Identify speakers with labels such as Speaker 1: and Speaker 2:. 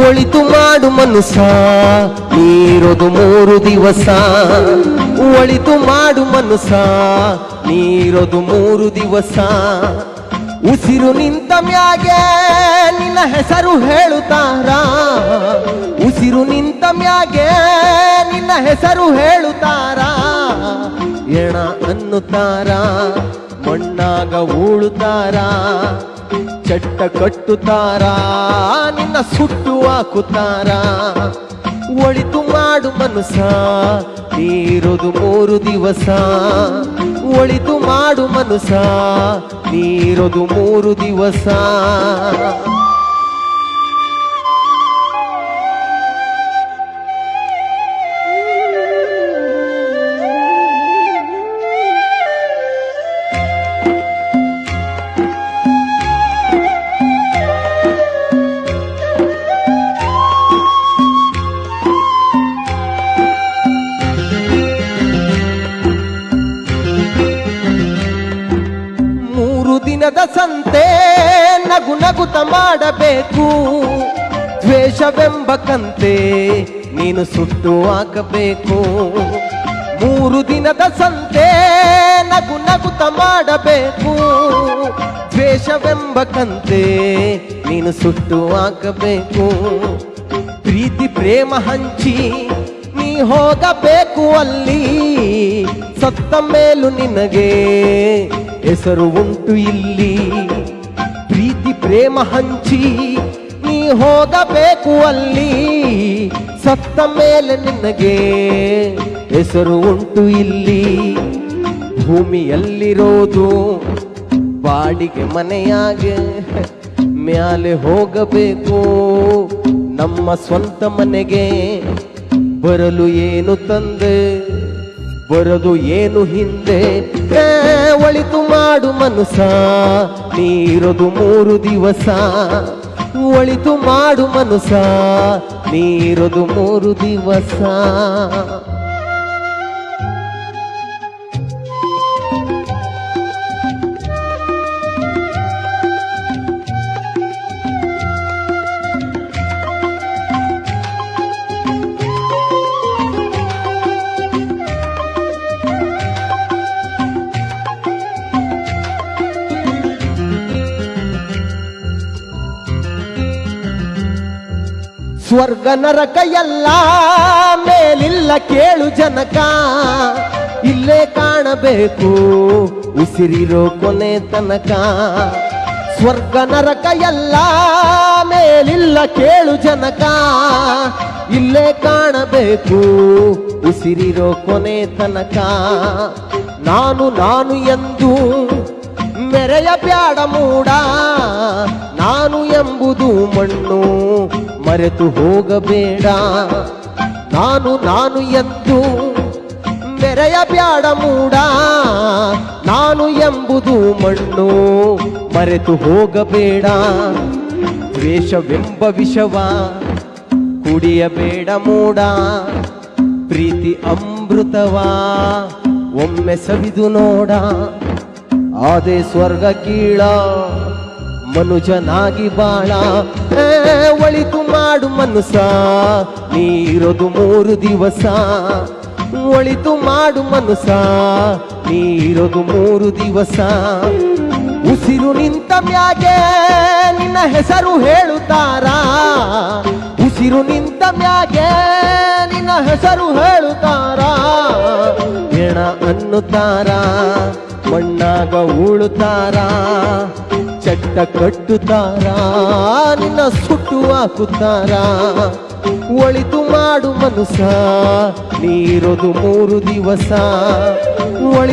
Speaker 1: ಒಳಿತು ಮಾಡು ಮನುಸ ನೀರೋದು 3 ದಿವಸ. ಒಳಿತು ಮಾಡು ಮನುಸ ನೀರೋದು 3 ದಿವಸ. ಉಸಿರು ನಿಂತ ಮ್ಯಾಗೆ ನಿನ್ನ ಹೆಸರು ಹೇಳುತ್ತಾರ. ಉಸಿರು ನಿಂತ ಮ್ಯಾಗೆ ನಿನ್ನ ಹೆಸರು ಹೇಳುತ್ತಾರ. ಎಣ ಅನ್ನುತ್ತಾರ, ಮಣ್ಣಾಗ ಉಳುತ್ತಾರ, ಚಟ್ಟ ಕಟ್ಟುತ್ತಾರ, ನಿನ್ನ ಸುಟ್ಟು ಹಾಕುತ್ತಾರ. ಒಳಿತು ಮಾಡು ಮನುಸ ನೀರೋದು 3 ದಿವಸ. ಒಳಿತು ಮಾಡು ಮನುಸ ನೀರೋದು 3 ದಿವಸ. ದಿನದ ಸಂತೆ ನಗು ನಗುತ ಮಾಡಬೇಕು. ದ್ವೇಷವೆಂಬ ಕಂತೆ ನೀನು ಸುಟ್ಟು ಹಾಕಬೇಕು. 3 ದಿನದ ಸಂತೆ ನಗು ನಗುತ ಮಾಡಬೇಕು. ದ್ವೇಷವೆಂಬ ಕಂತೆ ನೀನು ಸುಟ್ಟು ಹಾಕಬೇಕು. ಪ್ರೀತಿ ಪ್ರೇಮ ಹಂಚಿ ನೀ ಹೋಗಬೇಕು ಅಲ್ಲಿ. ಸತ್ತ ಮೇಲೂ ನಿನಗೆ ಹೆಸರು ಉಂಟು ಇಲ್ಲಿ. ಪ್ರೀತಿ ಪ್ರೇಮ ಹಂಚಿ ನೀ ಹೋಗಬೇಕು ಅಲ್ಲಿ. ಸತ್ತ ಮೇಲೆ ನಿನಗೆ ಹೆಸರು ಉಂಟು ಇಲ್ಲಿ. ಭೂಮಿಯಲ್ಲಿರೋದು ಬಾಡಿಗೆ ಮನೆಯಾಗೆ ಮ್ಯಾಲೆ ಹೋಗಬೇಕು. ನಮ್ಮ ಸ್ವಂತ ಮನೆಗೆ ಬರಲು ಏನು ತಂದೆ, ಬರದು ಏನು ಹಿಂದೆ. ಒಳಿತು ಮಾಡು ಮನುಸ ನೀರೋದು 3 ದಿವಸ. ಒಳಿತು ಮಾಡು ಮನುಸ ನೀರೋದು 3 ದಿವಸ. ಸ್ವರ್ಗ ನರಕ ಎಲ್ಲ ಮೇಲಿಲ್ಲ ಕೇಳು ಜನಕ. ಇಲ್ಲೇ ಕಾಣಬೇಕು ಉಸಿರಿರೋ ಕೊನೆ ತನಕ. ಸ್ವರ್ಗ ನರಕ ಎಲ್ಲ ಮೇಲಿಲ್ಲ ಕೇಳು ಜನಕ. ಇಲ್ಲೇ ಕಾಣಬೇಕು ಉಸಿರಿರೋ ಕೊನೆ ತನಕ. ನಾನು ನಾನು ಎಂದು ಮೆರೆಯ ಬ್ಯಾಡ ಮೂಡ. ನಾನು ಎಂಬುದು ಮಣ್ಣು ಮರೆತು ಹೋಗಬೇಡ. ನಾನು ನಾನು ಎಂದು ಮೆರೆಯ ಬ್ಯಾಡ ಮೂಡ. ನಾನು ಎಂಬುದು ಮಣ್ಣು ಮರೆತು ಹೋಗಬೇಡ. ದ್ವೇಷವೆಂಬ ವಿಷವ ಕುಡಿಯಬೇಡ ಮೂಡ. ಪ್ರೀತಿ ಅಮೃತವಾ ಒಮ್ಮೆ ಸವಿದು ನೋಡ. ಆದೆ ಸ್ವರ್ಗ ಕೀಳ ಮನುಜನಾಗಿ ಬಾಳ. ಒಳಿತು ಮಾಡು ಮನುಸ ನೀರೋದು 3 ದಿವಸ. ಒಳಿತು ಮಾಡು ಮನುಸ ನೀರೋದು 3 ದಿವಸ. ಉಸಿರು ನಿಂತ ಮ್ಯಾಗೆ ನಿನ್ನ ಹೆಸರು ಹೇಳುತ್ತಾರ. ಉಸಿರು ನಿಂತ ಮ್ಯಾಗೆ ನಿನ್ನ ಹೆಸರು ಹೇಳುತ್ತಾರ. ಎಣ ಅನ್ನುತ್ತಾರ, ಮಣ್ಣಾಗ ಉಳುತ್ತಾರ, ಚಟ್ಟ ಕಟ್ಟುತ್ತಾರ, ನಿನ್ನ ಸುಟ್ಟು ಹಾಕುತ್ತಾರ. ಒಳಿತು ಮಾಡು ಮನುಸ ನೀರೋದು 3 ದಿವಸ.